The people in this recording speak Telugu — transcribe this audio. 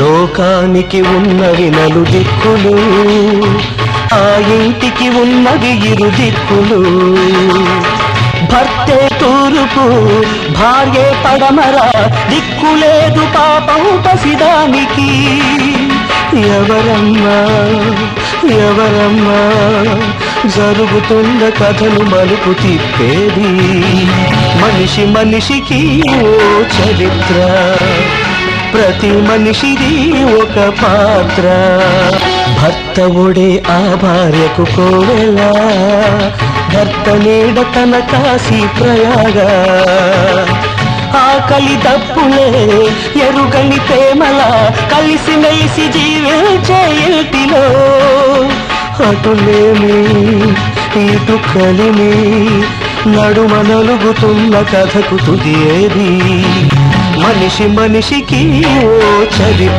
లోకానికి ఉన్నవి నలు దిక్కులు, ఆ ఇంటికి ఉన్నవి ఇరు దిక్కులు. భర్తే తూర్పు భార్యే పడమర, దిక్కులేదు పాపం పసిదానికి. ఎవరమ్మా ఎవరమ్మా జరుగుతున్న కథను మలుపు తిప్పేది? మనిషి మనిషికి ఓ చరిత్ర, ప్రతి మనిషిది ఒక పాత్ర. భర్త ఒడే ఆ భార్యకు కోవెల, భర్త నీడ తన కాశీ ప్రయాగ. ఆకలి దప్పులే ఎరుగని ప్రేమల, కలిసి మెలిసి జీవించే ఇంటిలో. అటులేమి ఇటు కలిమి, నడుమ నలుగుతున్న కథకు తుది ఏది? మనిషి మనిషికి ఓ చరిత్ర.